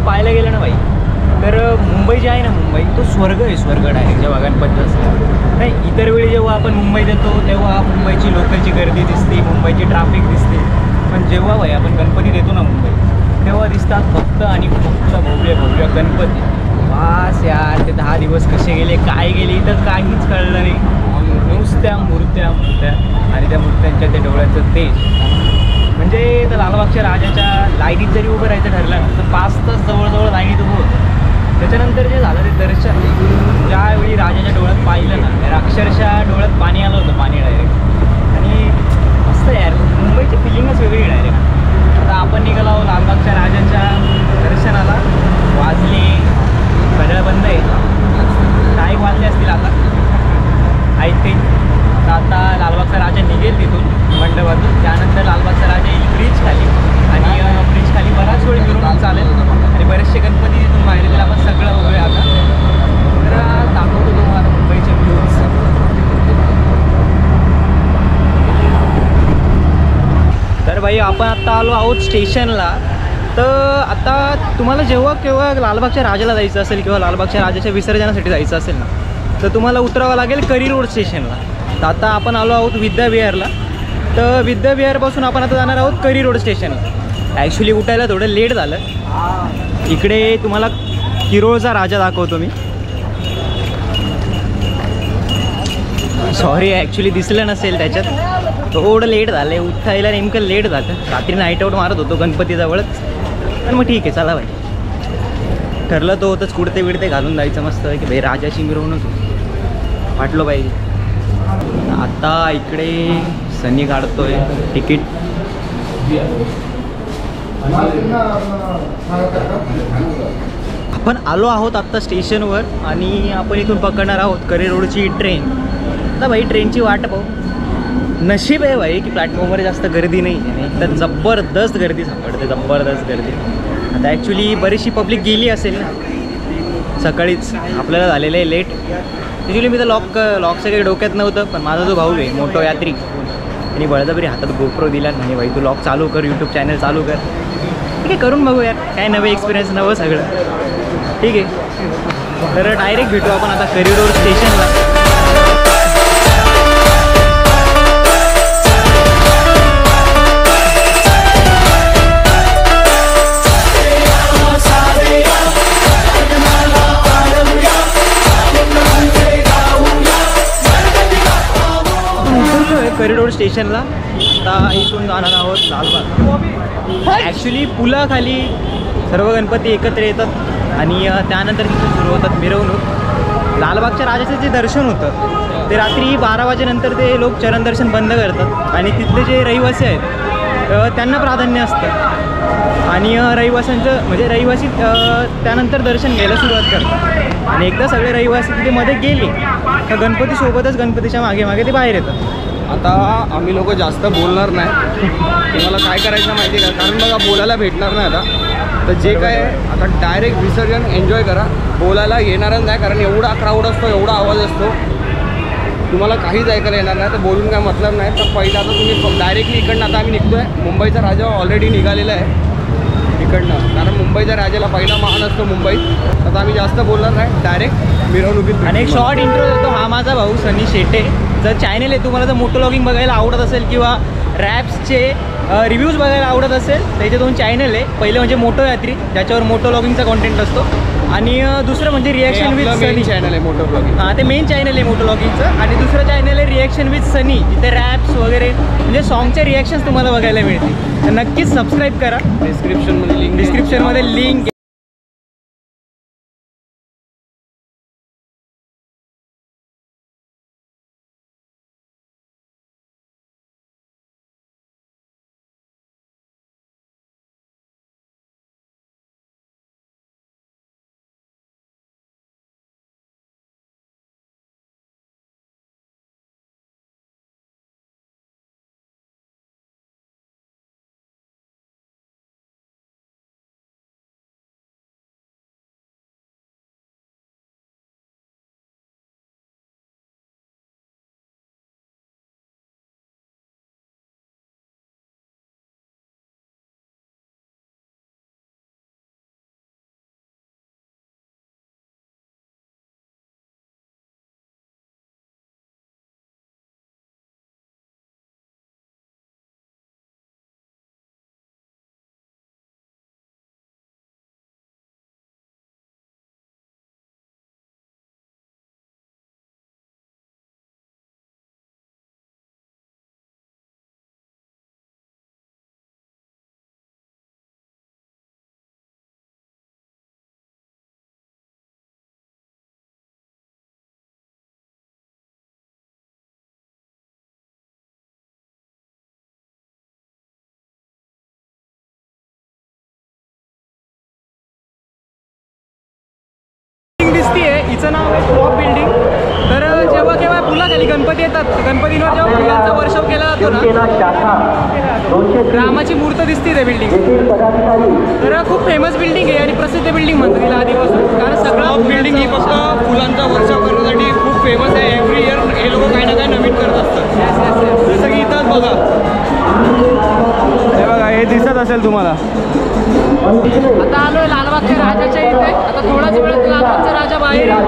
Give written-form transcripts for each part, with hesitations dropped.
पाहायला गेलं ना भाई, तर मुंबई जे आहे ना, मुंबई तो स्वर्ग आहे, स्वर्ग डायरेक्ट जेव्हा गणपती असला नाही. इतर वेळी जेव्हा आपण मुंबईत येतो तेव्हा मुंबईची लोकलची गर्दी दिसते, मुंबईची ट्रॅफिक दिसते, पण जेव्हा भाई आपण गणपतीत येतो ना मुंबई, तेव्हा दिसतात फक्त आणि फक्त भव्य भव्य गणपती. वास यार, ते 10 दिवस कसे गेले, काय गेले तर काहीच कळलं नाही. नुसत्या मूर्त्या मूर्त्या आणि त्या मूर्त्यांच्या ते डोळ्याचं तेज. म्हणजे तर लालबागच्या राजाच्या लाईनीत जरी उभं राहायचं ठरलं ना, तर 5 तास जवळजवळ लाईनीत उभं होतं. त्याच्यानंतर जे झालं ते दर्शन, ज्यावेळी राजाच्या डोळ्यात पाहिलं ना, तर अक्षरशः डोळ्यात पाणी आलं होतं, पाणी डायरेक्ट. आणि मस्त यार, मुंबईची फिलिंगच वेगळी डायरेक्ट. आता आपण निघालो आहोत लालबागच्या राजाच्या दर्शनाला. वाजले, सगळं बंद आहे, काही वाजले असतील आता आय थिंक. तर आता लालबागचा राजा निघेल तिथून मंडपातून, त्यानंतर लालबागचा राजा येईल ब्रिज खाली, आणि ब्रिज खाली बराच वेळ मिरवणूक चालेल आणि बरेचसे गणपती तिथून बाहेर येतील. आपण सगळं बघूया आता. तर दाखवतो तुम्हाला मुंबईचे व्ह्यूज. तर भाई आपण आत्ता आलो आहोत स्टेशनला. तर आता तुम्हाला जेव्हा केव्हा लालबागच्या राजाला जायचं असेल किंवा लालबागच्या राजाच्या विसर्जनासाठी जायचं असेल ना, तर तुम्हाला उतरावं लागेल करी रोड स्टेशनला. तर आता आपण आलो आहोत विद्याविहारला. तर विद्याविहारपासून आपण आता जाणार आहोत करी रोड स्टेशनला. ॲक्च्युली उठायला थोडं लेट झालं. इकडे तुम्हाला किरोळचा राजा दाखवतो मी. सॉरी, ॲक्च्युली दिसलं नसेल त्याच्यात, थोडं लेट झालं आहे उठायला, नेमकं लेट झालं. रात्री नाईट आऊट मारत होतो गणपतीजवळच. पण मग ठीक आहे, चला भाई. ठरलं तो होतंच, कुडते बिडते घालून जायचं मस्त की भाई राजाची मिरवणूक वाटलो पाहिजे. आता इकडे सनी काढतोय तिकीट. आपण आलो आहोत आत्ता स्टेशनवर आणि आपण इथून पकडणार आहोत करी रोडची ट्रेन. आता भाई ट्रेनची वाट पाहू. नशीब आहे भाई की प्लॅटफॉर्मवर जास्त गर्दी नाही आणि एकदम जबरदस्त गर्दी सापडते, जबरदस्त गर्दी. आता ॲक्च्युली बरीचशी पब्लिक गेली असेल ना सकाळीच, आपल्याला झालेलं आहे लेट. ॲक्च्युली मी तर लॉकचं काही डोक्यात नव्हतं, पण माझा जो भाऊ आहे मोठो यात्री, आणि बळजबरी हातात गोप्रो दिला आणि भाई तू लॉक चालू कर, यूट्यूब चॅनल चालू कर. ठीक आहे, करून बघू यार, काय नवे एक्सपिरियन्स, नवं सगळं. ठीक आहे, तर डायरेक्ट भेटू आपण आता करी रोड स्टेशनला. करी रोड स्टेशनला. आता इथून जाणार आहोत लालबाग. ॲक्च्युली पुलाखाली सर्व गणपती एकत्र येतात आणि त्यानंतर तिथून सुरू होतात मिरवणूक. लालबागच्या राजाचं जे दर्शन होतं ते रात्री 12 वाजेनंतर ते लोक चरण दर्शन बंद करतात आणि तिथले जे रहिवासी आहेत त्यांना प्राधान्य असतं. आणि रहिवाशांचं म्हणजे रहिवासी त्यानंतर दर्शन घ्यायला सुरुवात करतात. आणि एकदा सगळे रहिवासी तिथे मध्ये गेले तर गणपतीसोबतच गणपतीच्या मागे मागे ते बाहेर येतात. आता आम्ही लोक जास्त बोलणार नाही. तुम्हाला काय करायचं माहिती आहे का, कारण बघा बोलायला भेटणार नाही आता. तर जे काय आता डायरेक्ट विसर्जन एन्जॉय करा. बोलायला येणारच नाही, कारण एवढा क्राऊड असतो, एवढा आवाज असतो, तुम्हाला काहीच ऐकायला येणार नाही. तर बोलून काय मतलब नाही. तर पहिला आता तुम्ही डायरेक्टली इकडनं, आता आम्ही निघतो आहे, मुंबईचा राजा ऑलरेडी निघालेला आहे इकडनं, कारण मुंबईच्या राजाला पहिला मान असतो मुंबईत. आता आम्ही जास्त बोलणार नाही, डायरेक्ट मिरवणुकीत. आणि एक शॉर्ट इंट्रो देतो. हा माझा भाऊ सनी शेटे. जर चॅनल आहे, तुम्हाला जर मोटो लॉगिंग बघायला आवडत असेल किंवा रॅप्सचे रिव्ह्यूज बघायला आवडत असेल, त्याचे 2 चॅनल आहे. पहिले म्हणजे मोटो यात्री, ज्याच्यावर मोटो लॉगिंगचा कॉन्टेंट असतो, आणि दुसरं म्हणजे रिॲक्शन विथ सनी चॅनल आहे मोटो ब्लॉगिंग. हां, ते मेन चॅनल आहे मोटो लॉगिंगचं. आणि दुसरं चॅनल आहे रिॲक्शन विथ सनी, जिथे रॅप्स वगैरे म्हणजे सॉन्गचे रिॲक्शन्स तुम्हाला बघायला मिळतील. तर नक्कीच सबस्क्राईब करा. डिस्क्रिप्शनमध्ये लिंक हिचं नाव आहे टॉप बिल्डिंग. तर जेव्हा केव्हा पुलाखाली गणपती येतात, गणपतींवर जेव्हा फुलांचा वर्षाव केला जातो ना, रामाची मूर्त दिसते त्या बिल्डिंग. तर खूप फेमस बिल्डिंग आहे आणि प्रसिद्ध बिल्डिंग म्हणतात तिला आधीपासून, कारण सगळं बिल्डिंग ही फक्त फुलांचा वर्षाव करण्यासाठी खूप फेमस आहे. एव्हरी इयर हे लोक काही ना काही नवीन करत असतात. जसं की इथंच बघा, हे बघा, हे दिसत असेल तुम्हाला. आता आलोय लालबागच्या राजाच्या इथे. आता थोड्याच वेळात लालबागचा राजा बाहेर आणि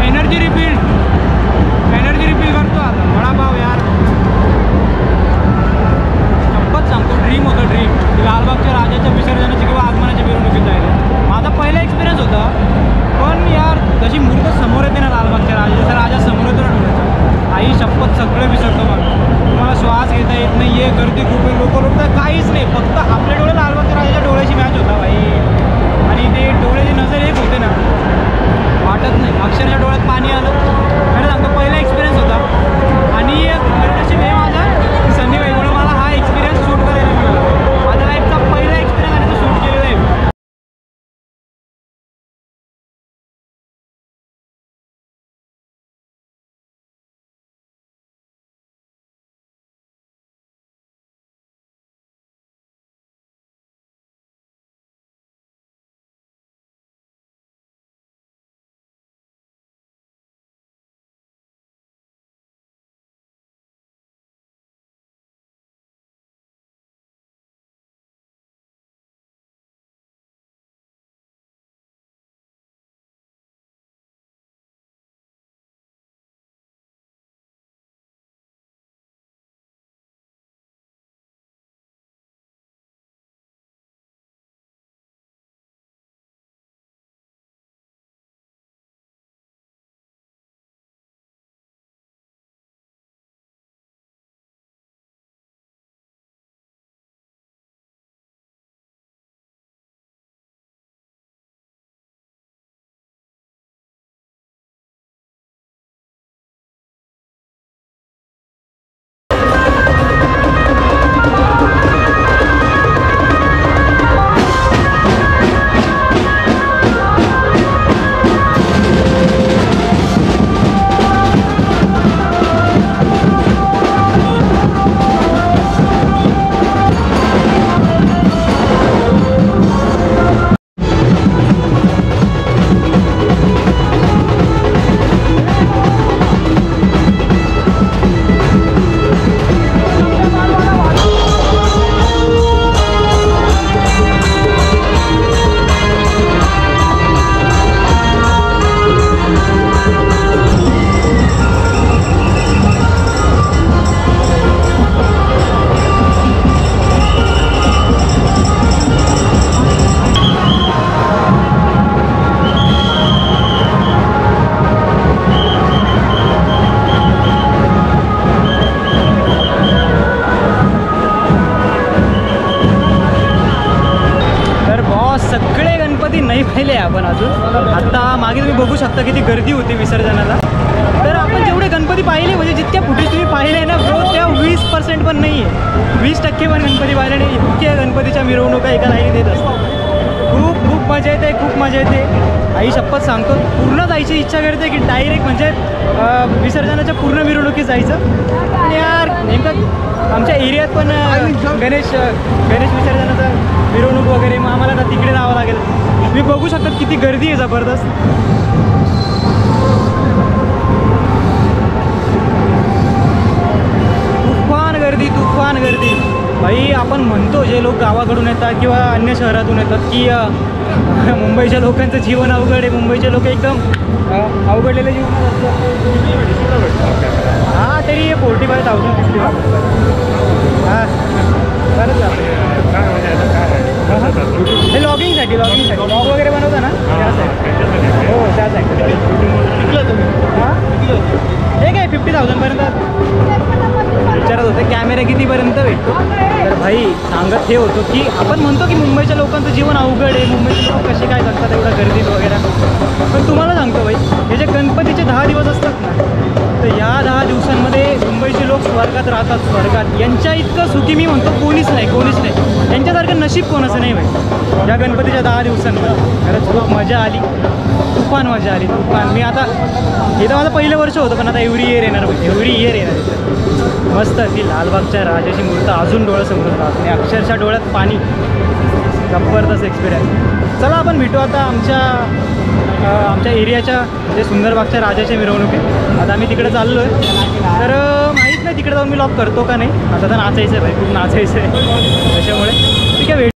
एनर्जी रिफिल करतो आता. वडापाव यार, शपथ सांगतो, ड्रीम होतं ड्रीम की लालबागच्या राजाच्या विसर्जनाची किंवा आगमनाच्या मिरवणुकीत जायला. माझा पहिला एक्सपिरियन्स होता, पण यार जशी मूर्त समोर येते ना लालबागच्या राजाच्या, राजा समोर येतो ना डोळ्याच्या, आई शपथ सगळं विसरतो माणूस. तुम्हाला श्वास घेता येत नाही, ये गर्दी खूप लोक काहीच नाही, फक्त आपल्या डोळे लालबागच्या राजाच्या डोळ्याची मॅच होता भाई. आणि ते डोळ्याची नजर एक होते ना, वाटत नाही, अक्षरशः डोळ्यात पाणी आलं. खरं सांगतो पहिला एक्सपिरियन्स होता. आणि नशीब हे माझा सनी भाईमुळे मला हा एक्सपिरियन्स शूट करायला मिळाला. माझ्या लाईफचा पहिला एक्सपिरियन्स आणि तो शूट केलेला आहे. पाहिले आपण अजून. आता मागे तुम्ही बघू शकता किती गर्दी होती विसर्जनाला. तर आपण जेवढे गणपती पाहिले म्हणजे जितक्या फुटेज तुम्ही पाहिले ना ब्रो, त्या 20% पण नाही आहे, 20% पण गणपती पाहिले नाही. इतक्या गणपतीच्या मिरवणुका एका लाईनीत येत असतात. खूप खूप मजा येते, खूप मजा येते. आई शपथ सांगतो पूर्ण जायची इच्छा करते की डायरेक्ट म्हणजे विसर्जनाच्या पूर्ण मिरवणुकीत जायचं. आणि यार नेमकं आमच्या एरियात पण गणेश विसर्जनाचा मिरवणूक वगैरे, मग आम्हाला ना तिकडे जावं लागेल. तुम्ही बघू शकता किती गर्दी आहे जबरदस्त. तुफान गर्दी भाई आपण म्हणतो जे लोक गावाकडून येतात किंवा अन्य शहरातून येतात की मुंबईच्या लोकांचं जीवन अवघड आहे, मुंबईचे लोक एकदम अवघडलेले जीवनात असतात. हां तरी 45,000 हां बरंच हे लॉगिंगसाठी लॉग वगैरे बनवता ना त्यासाठी. हो त्यासाठी हां हे काय 50,000पर्यंत विचारत होते. कॅमेरा कितीपर्यंत भेटतो? तर भाई सांगत हे होतो की आपण म्हणतो की मुंबईच्या लोकांचं जीवन अवघड आहे, मुंबईचे लोक कसे काय करतात एवढ्या गर्दीत वगैरे. पण तुम्हाला सांगतो भाई हे जे गणपतीचे 10 दिवस असतात ना, तर या 10 दिवसांमध्ये मुंबईचे लोक स्वर्गात राहतात. स्वर्गात यांच्या इतकं सुखी मी म्हणतो कोणीच नाही. यांच्यासारखं नशीब कोणाचं नाही भाई. या गणपतीच्या 10 दिवसांमध्ये खरंच खूप मजा आली, तुफान मजा आली, तुफान. मी आता हे तर माझं पहिलं वर्ष होतं, पण आता एव्हरी इयर येणार इथं. मस्त ती लालबागच्या राजाची मूर्त अजून डोळ्यासमोर राहत आणि अक्षरशः डोळ्यात पाणी. जबरदस्त एक्सपिरियन्स. चला आपण भेटू आता आमच्या एरियाच्या जे सुंदरबागच्या राजाच्या मिरवणुकीत. आता आम्ही तिकडे चाललो आहे. तर माहीत नाही तिकडे जाऊन मी लॉक करतो का नाही. आता तर नाचायचं आहे भाई, खूप नाचायचं आहे त्याच्यामुळे. ठीक आहे.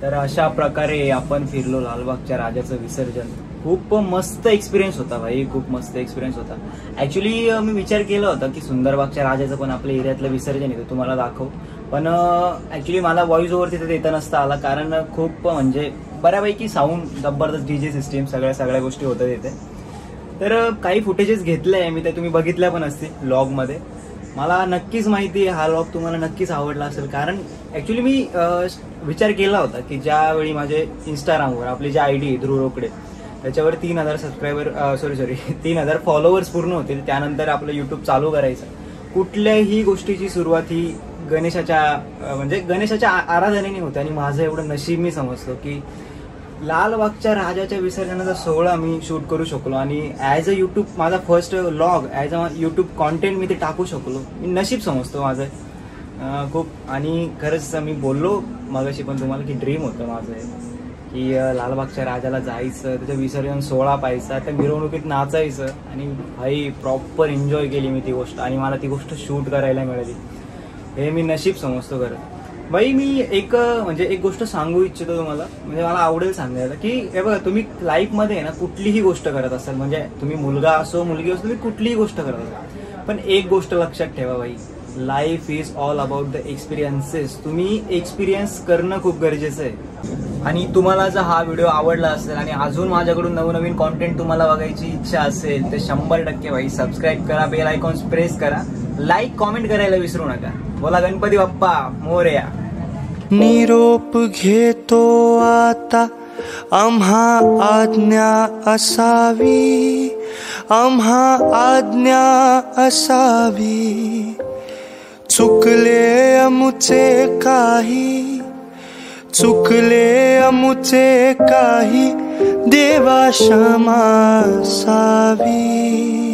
तर अशा प्रकारे आपण फिरलो लालबागच्या राजाचं विसर्जन. खूप मस्त एक्सपिरियन्स होता भाई, खूप मस्त एक्सपिरियन्स होता. ऍक्च्युली मी विचार केला होता की सुंदरबागच्या राजाचं पण आपल्या एरियातलं विसर्जन येतं तुम्हाला दाखव, पण ऍक्च्युली मला व्हॉइस ओव्हर तिथे देता नसता आला, कारण खूप म्हणजे बऱ्यापैकी साऊंड जबरदस्त डीजे सिस्टीम सगळ्या गोष्टी होत्या तिथे. तर काही फुटेजेस घेतले मी, ते तुम्ही बघितल्या पण असतील व्लॉगमध्ये. मला नक्कीच माहिती आहे हा व्लॉग तुम्हाला नक्कीच आवडला असेल, कारण ऍक्च्युली मी विचार केला होता की ज्यावेळी माझे इंस्टाग्रामवर आपली जी आयडी ध्रुव रोकडे त्याच्यावर 3,000 सबस्क्रायबर 3,000 फॉलोअर्स पूर्ण होतील, त्यानंतर आपलं युट्यूब चालू करायचं. कुठल्याही गोष्टीची सुरुवात ही गणेशाच्या आराधनेने होते आणि माझं एवढं नशीब मी समजतो की लालबागच्या राजाच्या विसर्जनाचा सोहळा मी शूट करू शकलो आणि ॲज अ युट्यूब माझा first vlog as a YouTube content मी ते टाकू शकलो. मी नशीब समजतो माझं खूप. आणि खरंच मी बोललो मगाशी पण तुम्हाला की ड्रीम होतं माझं की लालबागच्या राजाला जायचं, त्याचं विसर्जन सोहळा पाहायचा, त्या मिरवणुकीत नाचायचं आणि भाई प्रॉपर एन्जॉय केली मी ती गोष्ट आणि मला ती गोष्ट शूट करायला मिळाली. हे मी नशीब समजतो खरं. भाई मी एक गोष्ट सांगू इच्छितो तुम्हाला, म्हणजे मला आवडेल सांगायला की हे बघा, तुम्ही लाईफमध्ये ना कुठलीही गोष्ट करत असाल, म्हणजे तुम्ही मुलगा असो मुलगी असो, तुम्ही कुठलीही गोष्ट करत असाल, पण एक गोष्ट लक्षात ठेवा भाई, life is all about the experiences. तुम्ही एक्सपिरियन्स करणं खूप गरजेचं आहे. आणि तुम्हाला जर हा व्हिडिओ आवडला असेल आणि अजून माझ्याकडून नवनवीन कॉन्टेंट तुम्हाला बघायची इच्छा असेल तर 100% भाई सबस्क्राईब करा, बेल आयकॉन प्रेस करा, लाईक कॉमेंट करायला विसरू नका. बोला गणपती बाप्पा मोरया. निरोप घेतो आता आम्हा आज्ञा असावी, आम्हा आज्ञा असावी. चुकले अमुचे काही, चुकले अमुचे काही, देवा क्षमा असावी.